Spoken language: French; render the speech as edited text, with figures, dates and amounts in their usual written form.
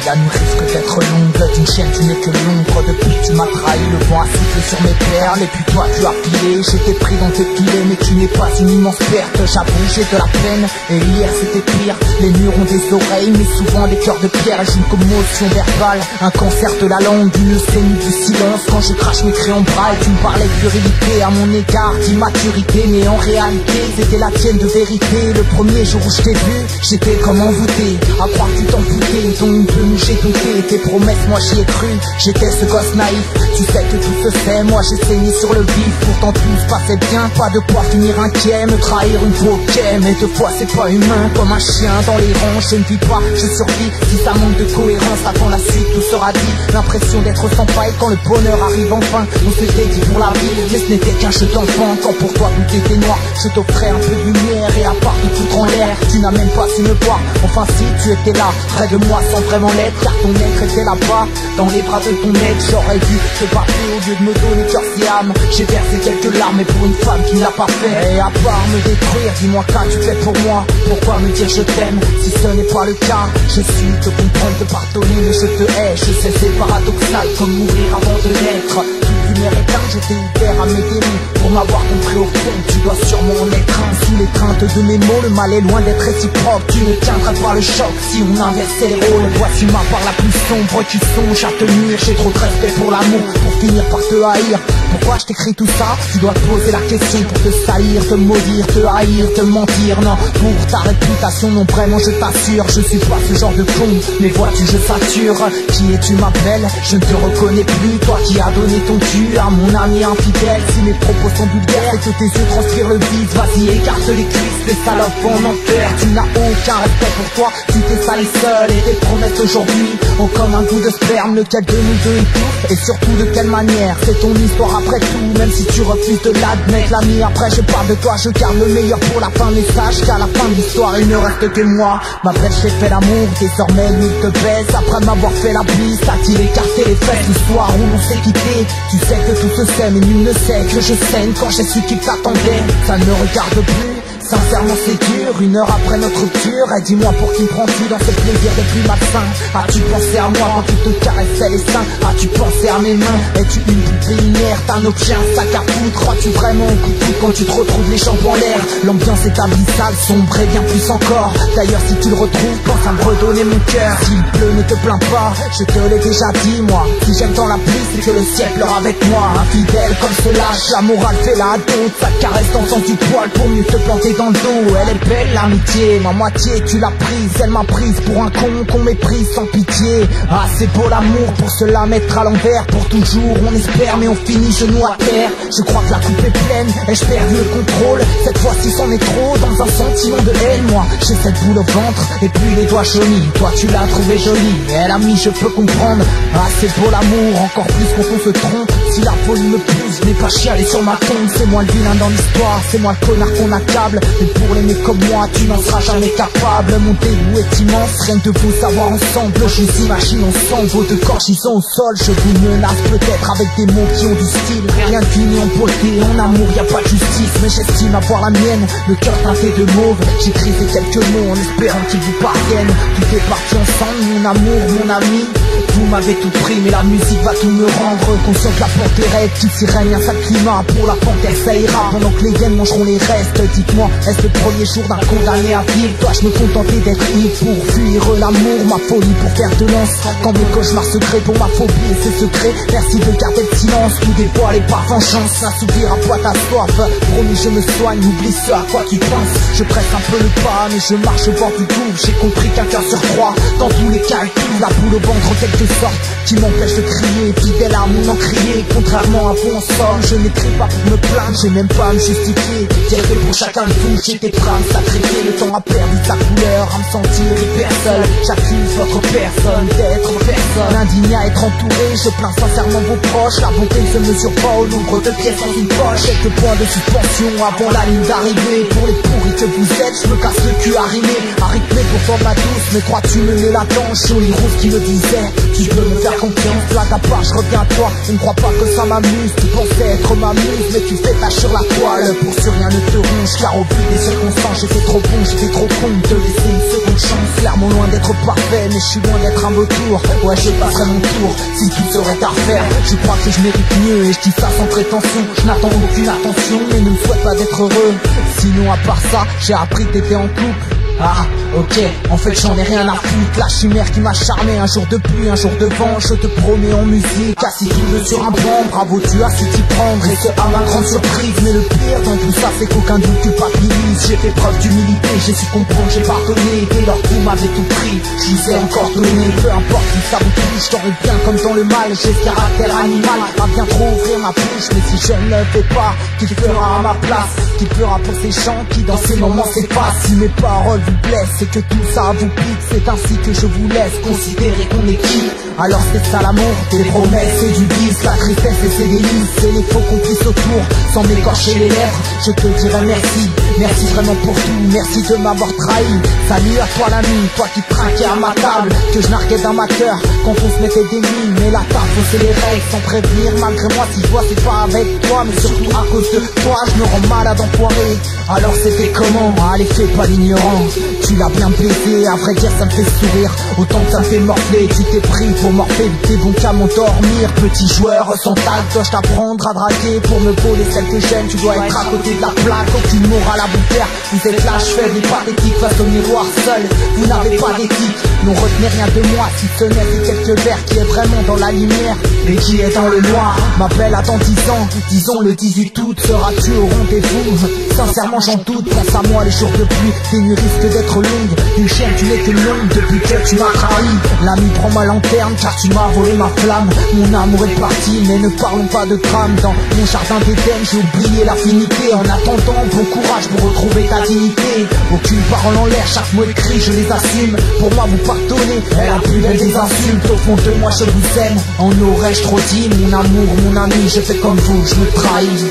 la nuit risque d'être longue, d'une chaîne tu n'es que l'ombre. Depuis que tu m'as trahi, le vent a soufflé sur mes perles. Et puis toi tu as filé, j'étais pris dans tes filets. Mais tu n'es pas une immense perte, j'avoue j'ai de la peine. Et hier c'était pire, les murs ont des oreilles mais souvent des cœurs de pierre. J'ai une commotion verbale, un cancer de la langue, une leucémie du silence. Quand je crache mes crayons de bras et tu me parlais de virilité à mon égard, d'immaturité. Mais en réalité c'était la tienne de vérité. Le premier jour où je t'ai vu, j'étais comme envoûté, à croire que tu t'en foutais. Donc de nous j'ai douté, tes promesses moi j'y ai cru. J'étais ce gosse naïf, tu sais que tout se fait. Moi j'ai saigné sur le vif, pourtant tout se passait bien. Pas de quoi finir inquiet, me trahir une fois ok. Mais deux fois c'est pas humain, comme un chien dans les rangs. Je ne vis pas, je survis. Si ça manque de cohérence, attends la suite, tout sera dit. L'impression d'être sans faille quand le bonheur arrive enfin. On s'était dit pour la vie, mais ce n'était qu'un jeu d'enfant. Quand pour toi tout était noir, je t'offrais un peu de lumière. Et à part de tout en l'air, tu n'as même pas su me voir. Enfin si tu étais là, près de moi sans vraiment l'être. Car ton être était là-bas, dans les bras de ton mec. J'aurais dû te battre au lieu de me donner cœur et âme. J'ai versé quelques larmes, mais pour une femme qui ne l'a pas fait. Et à part me détruire, dis-moi qu'as-tu fait pour moi? Pourquoi me dire je t'aime si ce n'est pas le cas? Je suis te comprendre, te pardonner, mais je te hais. Je sais c'est paradoxal comme mourir avant de naître. Toute lumière éteinte, j'étais ouvert à mes démons. Pour m'avoir compris au fond, tu dois sûrement en être un. Sous les craintes de mes mots, le mal est loin d'être réciproque. Tu ne tiendras pas le choc si on inversait les rôles. Voici ma part la plus sombre qui songe à te nuire. J'ai trop de respect pour l'amour pour finir par te haïr. Pourquoi je t'écris tout ça? Tu dois te poser la question pour te salir, te maudire, te haïr, te mentir. Non, pour ta réputation, non vraiment je t'assure. Je suis pas ce genre de con, mais vois-tu je sature. Qui es-tu ma belle? Je ne te reconnais plus. Toi qui as donné ton cul à mon ami infidèle. Si mes propos sont vulgaires et que tes yeux transpirent le vide, vas-y écarte les cuisses, les salopes en enfer. Tu n'as aucun respect pour toi, tu t'es sali seul. Et tes promesses aujourd'hui ont comme un goût de sperme. Lequel de nous deux étouffe et surtout de quelle manière? C'est ton histoire après tout, même si tu refuses de l'admettre. L'ami après je parle de toi, je garde le meilleur pour la fin. Mais sache qu'à la fin de l'histoire il ne reste que moi. Ma belle j'ai fait l'amour, désormais nous te baisse. Après m'avoir fait la bise, t'as-t-il écarté les fesses? Le soir où l'on s'est quitté, tu sais que tout se sait, mais nul ne sait que je saigne quand j'ai su qu'il t'attendait. Ça ne me regarde plus. Sincèrement c'est dur, une heure après notre rupture. Et dis-moi pour qui me prends-tu dans ce plaisir des plus malsains? As-tu pensé à moi quand tu te caressais les seins? As-tu pensé à mes mains? Es-tu une poupée inerte, un objet, un sac à foutre? Crois-tu vraiment au coup de foudre quand tu te retrouves les jambes en l'air? L'ambiance est abyssale, sombre et bien plus encore. D'ailleurs si tu le retrouves, pense à me redonner mon cœur. S'il pleut ne te plains pas, je te l'ai déjà dit moi. Si j'aime dans la pluie c'est que le ciel pleure avec moi. Infidèle comme ce lâche, la morale fait la doute. Ça te caresse dans le sens du poil pour mieux te planter dans le dos. Elle est belle l'amitié, ma moitié tu l'as prise. Elle m'a prise pour un con qu'on méprise sans pitié. Ah c'est beau l'amour, pour se la mettre à l'envers. Pour toujours on espère mais on finit genoux à terre. Je crois que la coupe est pleine, ai-je perdu le contrôle? Cette fois-ci c'en est trop, dans un sentiment de haine. Moi j'ai cette boule au ventre et puis les doigts jaunis. Toi tu l'as trouvé jolie, elle a mis je peux comprendre. Ah c'est beau l'amour, encore plus quand on se trompe. Si la folie me pousse, je n'ai pas chialé sur ma tombe. C'est moi le vilain dans l'histoire, c'est moi le connard qu'on accable. Mais pour l'aimer comme moi, tu n'en seras jamais capable. Mon dégoût est immense, rien que de vous savoir ensemble. Je vous imagine ensemble, vos deux corps gisant au sol. Je vous menace peut-être avec des mots qui ont du style. Rien de fini en beauté, en amour y a pas de justice. Mais j'estime avoir la mienne, le cœur teinté de mauve. J'écris ces quelques mots en espérant qu'ils vous parviennent. Tout est parti ensemble, mon amour, mon ami. Vous m'avez tout pris mais la musique va tout me rendre. Conscient que la porte est raide, qu'il s'y règne un sale climat. Pour la panthère ça ira, pendant que les hyènes mangeront les restes. Dites-moi, est-ce le premier jour d'un condamné à vivre? Dois-je me contenter d'être ivre pour fuir l'amour? Ma folie pour faire de lance, quand mes cauchemars se créent pour ma phobie et ses secrets. Merci de garder le silence, tout dévoile et par vengeance. Assouvir à quoi ta soif, promis je me soigne. Oublie ce à quoi tu penses, je presse un peu le pas mais je marche au bord du gouffre. J'ai compris qu'un cœur sur trois, dans tous les cas, la boule au ventre en quelque sorte, qui m'empêche de crier, fidèle à mon encrier. Contrairement à vous en somme, je n'écris pas pour me plaindre, j'ai même pas à me justifier. Dire que pour chacun de vous, j'étais prêt à me sacrifier. Le temps a perdu sa couleur, à me sentir hyper seul. J'accuse votre personne d'être personne, indigné à être entouré. Je plains sincèrement vos proches, la bonté ne se mesure pas au nombre de pièces dans une poche. Quelques points de suspension avant la ligne d'arrivée. Pour les pourris que vous êtes, je me casse le cul à rimer. À rythmer pour forme ma douce, mais crois-tu mener la danse? Jolie rose qui me disait, Tu peux me faire confiance, blague à part, je reviens à toi. Ne crois pas que ça m'amuse, tu pensais être ma muse, mais tu fais tache sur la toile. Pour sûr rien ne te ronge, car au vu des circonstances, j'étais trop bon, j'étais trop con de te laisser une seconde chance. Clairement loin d'être parfait, mais je suis loin d'être un beau tour. Ouais, je passerai mon tour, si tout serait à refaire. Je crois que je mérite mieux, et je dis ça sans prétention. Je n'attends aucune attention, mais ne me souhaite pas d'être heureux. Sinon à part ça, j'ai appris que t'étais en couple. Ah, ok, en fait j'en ai rien à foutre. La chimère qui m'a charmé, un jour de pluie, un jour de vent. Je te promets en musique, assis tout le sur un banc. Bravo, tu as su t'y prendre, et ce à ma grande surprise. Mais le pire dans tout ça, c'est qu'aucun doute culpabilise. J'ai fait preuve d'humilité, j'ai su comprendre, j'ai pardonné. Dès lors que vous m'avez tout pris, je vous ai encore donné. Peu importe si ça vous touche, dans le bien comme dans le mal. J'ai ce caractère animal à bien trop ouvrir ma bouche. Mais si je ne le fais pas, qui fera à ma place? Qui fera pour ces gens qui dans ces moments s'effacent? Si mes paroles vous blesse, c'est que tout ça vous pique. C'est ainsi que je vous laisse considérer qu'on est qui. Alors c'est ça l'amour, des promesses et du vice. La tristesse et ses délices, et les faux complices autour. Sans m'écorcher les lèvres, je te dirai merci. Merci vraiment pour tout, merci de m'avoir trahi. Salut à toi l'ami, toi qui trinquais à ma table, que je narguais dans ma cœur quand on se mettait des mines. Mais la table faussait les règles sans prévenir. Malgré moi si je vois c'est pas avec toi, mais surtout à cause de toi je me rends malade enfoiré. Alors c'était comment? Allez fais pas l'ignorant. Tu l'as bien baisé, à vrai dire ça me fait sourire. Autant que ça me fait morfler, tu t'es pris pour morfler. T'es bon qu'à m'endormir. Petit joueur sans tact, dois-je t'apprendre à draguer? Pour me voler celle que j'aime, tu dois être à côté de la plaque. Aucune morale à vous faire, vous êtes lâche, faible et pathétique face au miroir seul. Vous n'avez pas d'éthique, non retenez rien de moi. Si ce n'est que quelques verres qui est vraiment dans la lumière et qui est dans le noir. M'appelle à dans 10 ans, disons le 18 août. Seras-tu au rendez-vous? Sincèrement j'en doute, pense à moi les jours de pluie. Tes nuits risquent d'être longues, une chaîne tu n'es que longue depuis que tu m'as trahi. L'ami prend ma lanterne car tu m'as volé ma flamme. Mon amour est parti mais ne parlons pas de drame. Dans mon jardin d'Éden j'ai oublié l'affinité. En attendant bon courage pour retrouver ta dignité. Aucune parole en l'air, chaque mot écrit je les assume. Pour moi vous pardonnez, est la plus belle des insultes. Au fond de moi je vous aime, en aurais-je trop dit? Mon amour, mon ami, je fais comme vous, je me trahis.